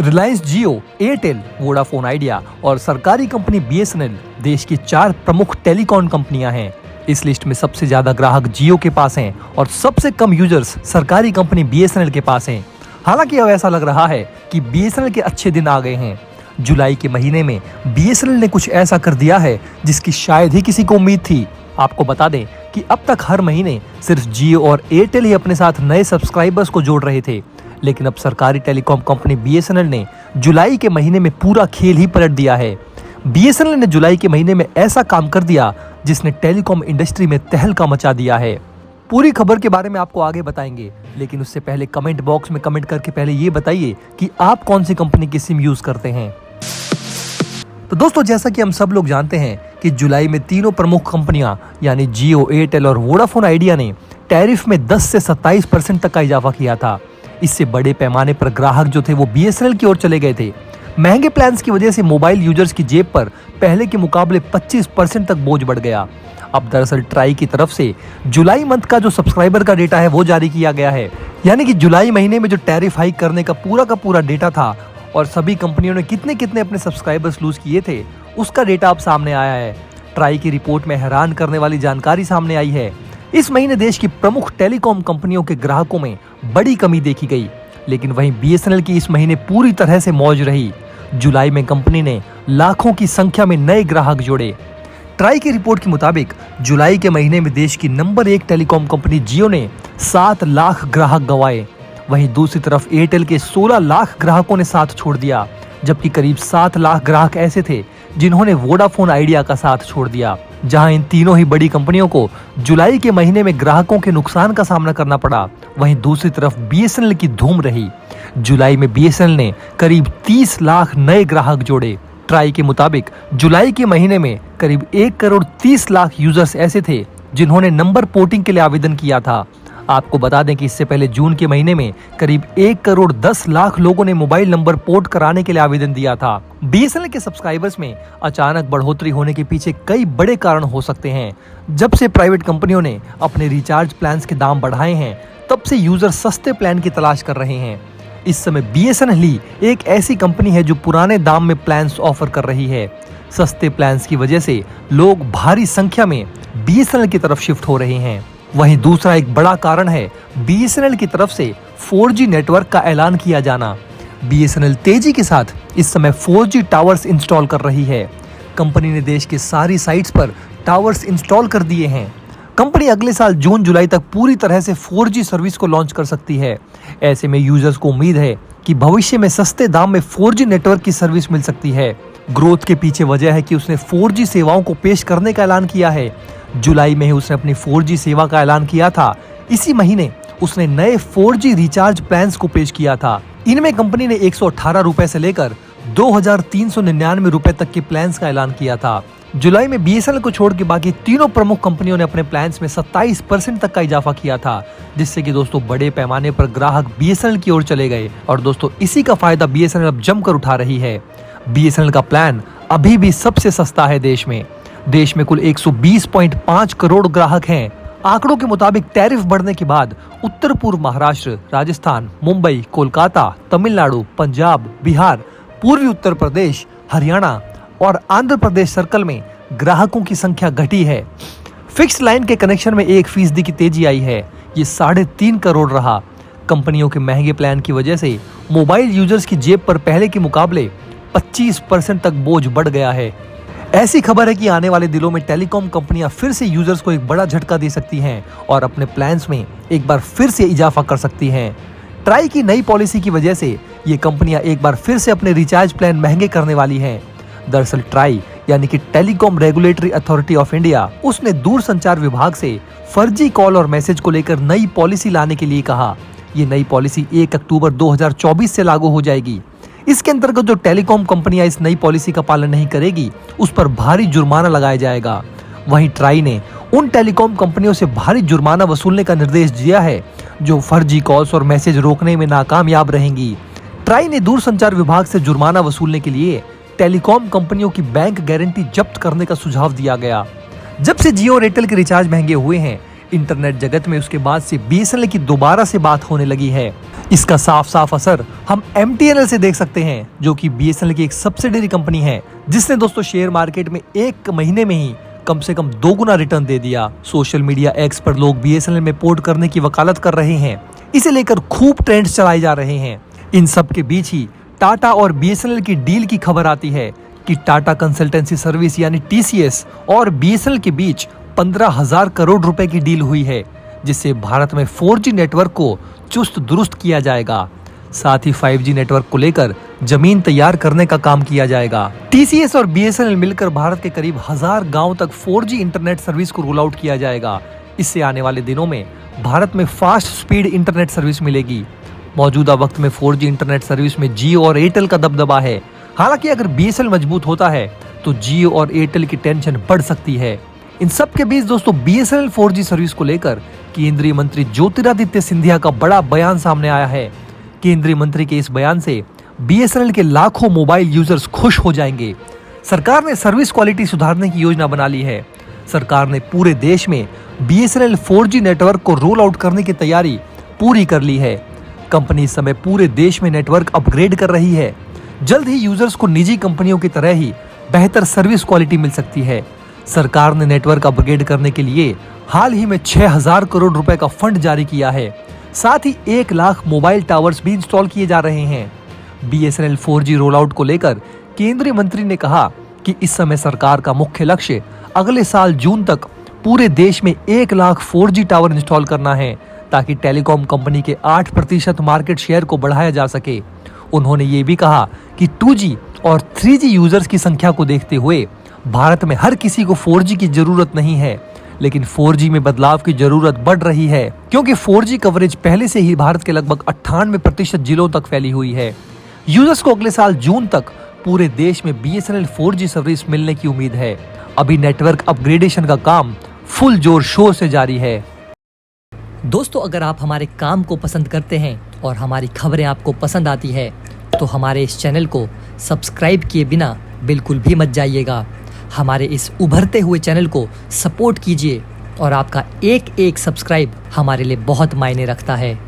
रिलायंस जियो, Airtel, Vodafone idea और सरकारी company BSNL देश की 4 प्रमुख टेलीकॉम कंपनियां हैं। इस लिस्ट में सबसे ज्यादा ग्राहक जियो के पास हैं और सबसे कम यूजर्स सरकारी कंपनी बीएसएनएल के पास हैं। हालांकि अब ऐसा लग रहा है कि बीएसएनएल के अच्छे दिन आ गए हैं। जुलाई के महीने में बीएसएनएल ने कुछ ऐसा कर दिया है जिसकी शायद ही किसी को उम्मीद थी। आपको बता दें कि अब तक हर महीने सिर्फ जियो और एयरटेल ही अपने साथ नए सब्सक्राइबर्स को जोड़ रहे थे, लेकिन अब सरकारी टेलीकॉम कंपनी बीएसएनएल ने जुलाई के महीने में पूरा खेल ही पलट दिया है। बीएसएनएल ने जुलाई के महीने में ऐसा काम कर दिया जिसने टेलीकॉम इंडस्ट्री में तहलका मचा दिया है। पूरी खबर के बारे में आपको आगे बताएंगे, लेकिन उससे पहले कमेंट बॉक्स में कमेंट करके पहले ये बताइए कि आप कौन सी कंपनी की सिम यूज करते हैं। तो दोस्तों, जैसा कि हम सब लोग जानते हैं कि जुलाई में तीनों प्रमुख कंपनियां यानी जियो, एयरटेल और वोडाफोन आइडिया ने टैरिफ में 10 से 27% तक का इजाफा किया था। इससे बड़े पैमाने पर ग्राहक जो थे वो बीएसएनएल की ओर चले गए थे। महंगे प्लान्स की वजह से मोबाइल यूजर्स की जेब पर पहले के मुकाबले 25% तक बोझ बढ़ गया। अब दरअसल ट्राई की तरफ से जुलाई मंथ का जो सब्सक्राइबर का डेटा है वो जारी किया गया है, यानी कि जुलाई महीने में जो टैरिफ हाइक करने का पूरा डेटा था और सभी कंपनियों ने कितने कितने अपने सब्सक्राइबर्स लूज किए थे उसका डेटा अब सामने आया है। ट्राई की रिपोर्ट में हैरान करने वाली जानकारी सामने आई है। इस महीने देश की प्रमुख टेलीकॉम कंपनियों के ग्राहकों में बड़ी कमी देखी गई, लेकिन वहीं बीएसएनएल की इस महीने पूरी तरह से मौज रही। जुलाई में कंपनी ने लाखों की संख्या में नए ग्राहक जोड़े। ट्राई की रिपोर्ट के मुताबिक जुलाई के महीने में देश की नंबर 1 टेलीकॉम कंपनी जियो ने 7 लाख ग्राहक गंवाए। वहीं दूसरी तरफ एयरटेल के 16 लाख ग्राहकों ने साथ छोड़ दिया, जबकि करीब 7 लाख ग्राहक ऐसे थे जिन्होंने वोडाफोन आइडिया का साथ छोड़ दिया। जहां इन तीनों ही बड़ी कंपनियों को जुलाई के महीने में ग्राहकों के नुकसान का सामना करना पड़ा, वहीं दूसरी तरफ बीएसएनएल की धूम रही। जुलाई में बीएसएनएल ने करीब 30 लाख नए ग्राहक जोड़े। ट्राई के मुताबिक जुलाई के महीने में करीब 1 करोड़ 30 लाख यूजर्स ऐसे थे जिन्होंने नंबर पोर्टिंग के लिए आवेदन किया था। आपको बता दें कि इससे पहले जून के महीने में करीब 1 करोड़ 10 लाख लोगों ने मोबाइल नंबर पोर्ट कराने के लिए आवेदन दिया था। बीएसएनएल के सब्सक्राइबर्स में अचानक बढ़ोतरी होने के पीछे कई बड़े कारण हो सकते हैं। जब से प्राइवेट कंपनियों ने अपने रिचार्ज प्लान्स के दाम बढ़ाए हैं, तब से यूजर सस्ते प्लान की तलाश कर रहे हैं। इस समय बीएसएनएल ही एक ऐसी कंपनी है जो पुराने दाम में प्लान्स ऑफर कर रही है। सस्ते प्लान्स की वजह से लोग भारी संख्या में बीएसएनएल की तरफ शिफ्ट हो रहे हैं। वहीं दूसरा एक बड़ा कारण है बीएसएनएल की तरफ से 4G नेटवर्क का ऐलान किया जाना। बीएसएनएल तेजी के साथ इस समय 4G टावर्स इंस्टॉल कर रही है। कंपनी ने देश के सारी साइट्स पर टावर्स इंस्टॉल कर दिए हैं। कंपनी अगले साल जून जुलाई तक पूरी तरह से 4G सर्विस को लॉन्च कर सकती है। ऐसे में यूजर्स को उम्मीद है कि भविष्य में सस्ते दाम में 4G नेटवर्क की सर्विस मिल सकती है। ग्रोथ के पीछे वजह है कि उसने 4G सेवाओं को पेश करने का ऐलान किया है। जुलाई में ही उसने अपनी 4G सेवा का ऐलान किया था। इसी महीने उसने नए 4G रिचार्ज प्लान्स को पेश किया था। इनमें कंपनी ने 118 रुपए से लेकर 2399 रुपए तक के प्लान्स का ऐलान किया था। जुलाई में बीएसएनएल को छोड़ के बाकी तीनों प्रमुख कंपनियों ने अपने प्लान्स में 27% तक का इजाफा किया था, जिससे कि दोस्तों बड़े पैमाने पर ग्राहक बीएसएनएल की ओर चले गए और दोस्तों इसी का फायदा बीएसएनएल अब जमकर उठा रही है। बीएसएनएल का प्लान अभी भी सबसे सस्ता है देश में कुल 120.5 करोड़ ग्राहक हैं। आंकड़ों के मुताबिक टैरिफ बढ़ने के बाद उत्तर पूर्व महाराष्ट्र, राजस्थान, मुंबई, कोलकाता, तमिलनाडु, पंजाब, बिहार, पूर्वी उत्तर प्रदेश, हरियाणा और आंध्र प्रदेश सर्कल में ग्राहकों की संख्या घटी है। फिक्स लाइन के कनेक्शन में 1% की तेजी आई है। ये 3.5 करोड़ रहा। कंपनियों के महंगे प्लान की वजह से मोबाइल यूजर्स की जेब पर पहले के मुकाबले 25% तक बोझ बढ़ गया है। ऐसी खबर है कि आने वाले दिनों में टेलीकॉम कंपनियां फिर से यूजर्स को एक बड़ा झटका दे सकती हैं और अपने प्लान्स में एक बार फिर से इजाफा कर सकती हैं। ट्राई की नई पॉलिसी की वजह से ये कंपनियां एक बार फिर से अपने रिचार्ज प्लान महंगे करने वाली हैं। दरअसल ट्राई यानी कि telecom regulatory authority of India, उसने दूरसंचार विभाग से फर्जी कॉल और मैसेज को लेकर नई पॉलिसी लाने के लिए कहा। ये नई पॉलिसी 1 अक्टूबर 2024 से लागू हो जाएगी। इसके अंतर्गत जो टेलीकॉम कंपनियां इस नई पॉलिसी का पालन नहीं करेगी उस पर भारी जुर्माना लगाया जाएगा। वहीं ट्राई ने उन टेलीकॉम कंपनियों से भारी जुर्माना वसूलने का निर्देश दिया है जो फर्जी कॉल्स और मैसेज रोकने में नाकामयाब रहेंगी। ट्राई ने दूरसंचार विभाग से जुर्माना वसूलने के लिए टेलीकॉम कंपनियों की बैंक गारंटी जब्त करने का सुझाव दिया गया। जब से जियो और एयरटेल के रिचार्ज महंगे हुए हैं, इंटरनेट जगत में उसके बाद से बीएसएनएल की दोबारा से बात होने लगी है। इसका साफ साफ असर हम एमटीएनएल से देख सकते हैं, जो कि बीएसएनएल की एक सब्सिडरी कंपनी है, जिसने दोस्तों शेयर मार्केट में एक महीने में ही कम से कम 2 गुना रिटर्न दे दिया। सोशल मीडिया एक्स पर लोग बीएसएनएल में पोर्ट करने की वकालत कर रहे हैं। इसे लेकर खूब ट्रेंड्स चलाए जा रहे हैं। इन सब के बीच ही टाटा और बीएसएनएल की डील की खबर आती है कि टाटा कंसल्टेंसी सर्विस यानी टीसीएस और बीएसएनएल के बीच 15,000 करोड़ रुपए की डील हुई है, जिससे भारत में 4G नेटवर्क को चुस्त दुरुस्त किया जाएगा। साथ ही 5G नेटवर्क को लेकर जमीन तैयार करने का काम किया जाएगा। टीसीएस और बीएसएनएल मिलकर भारत के करीब 1000 गांव तक 4G इंटरनेट सर्विस को रोल आउट किया जाएगा। इससे आने वाले दिनों में भारत में फास्ट स्पीड इंटरनेट सर्विस मिलेगी। मौजूदा वक्त में 4G इंटरनेट सर्विस में जियो और एयरटेल का दबदबा है। हालांकि अगर बीएसएनएल मजबूत होता है तो जियो और एयरटेल की टेंशन बढ़ सकती है। इन सब के बीच दोस्तों बीएसएनएल 4G सर्विस को लेकर केंद्रीय मंत्री ज्योतिरादित्य सिंधिया का बड़ा बयान सामने आया है। केंद्रीय मंत्री के इस बयान से बीएसएनएल के लाखों मोबाइल यूजर्स खुश हो जाएंगे। सरकार ने सर्विस क्वालिटी सुधारने की योजना बना ली है। सरकार ने पूरे देश में बीएसएनएल 4G नेटवर्क को रोल आउट करने की तैयारी पूरी कर ली है। कंपनी इस समय पूरे देश में नेटवर्क अपग्रेड कर रही है। जल्द ही यूजर्स को निजी कंपनियों की तरह ही बेहतर सर्विस क्वालिटी मिल सकती है। सरकार ने नेटवर्क अपग्रेड करने के लिए हाल ही में 6,000 करोड़ रुपए का फंड जारी किया है। साथ ही 1 लाख मोबाइल टावर्स भी इंस्टॉल किए जा रहे हैं। बीएसएनएल 4G रोल आउट को लेकर केंद्रीय मंत्री ने कहा कि इस समय सरकार का मुख्य लक्ष्य अगले साल जून तक पूरे देश में 1 लाख 4G टावर इंस्टॉल करना है, ताकि टेलीकॉम कंपनी के 8% मार्केट शेयर को बढ़ाया जा सके। उन्होंने ये भी कहा कि 2G और 3G यूजर्स की संख्या को देखते हुए भारत में हर किसी को 4G की जरूरत नहीं है, लेकिन 4G में बदलाव की जरूरत बढ़ रही है, क्योंकि 4G कवरेज पहले से ही भारत के लगभग 98% जिलों तक फैली हुई है। यूजर्स को अगले साल जून तक पूरे देश में बीएसएनएल 4G सर्विस मिलने की उम्मीद है। अभी नेटवर्क अपग्रेडेशन का काम फुल जोर शोर से जारी है। दोस्तों, अगर आप हमारे काम को पसंद करते हैं और हमारी खबरें आपको पसंद आती है तो हमारे इस चैनल को सब्सक्राइब किए बिना बिल्कुल भी मत जाइएगा। हमारे इस उभरते हुए चैनल को सपोर्ट कीजिए और आपका एक एक सब्सक्राइब हमारे लिए बहुत मायने रखता है।